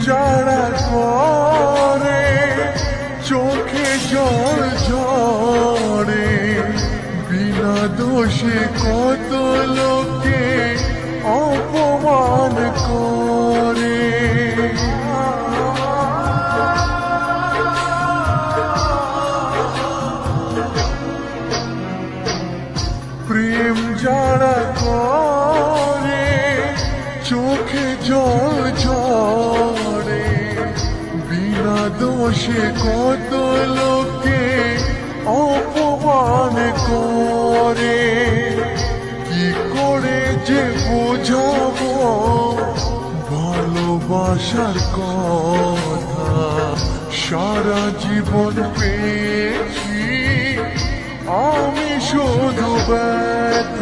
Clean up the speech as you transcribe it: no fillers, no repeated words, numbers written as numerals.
যারা করে চোখে জল ঝরে, বিনা দোষে কত লোকে অপমান করে। প্রেম যারা করে চোখে জল ঝরে, বিনা দোষে কত লোকে অপমান করে। কি করে যে বোঝাবো ভালোবাসার কথা, সারা জীবন পেয়েছি আমি শুধু ব্যথা।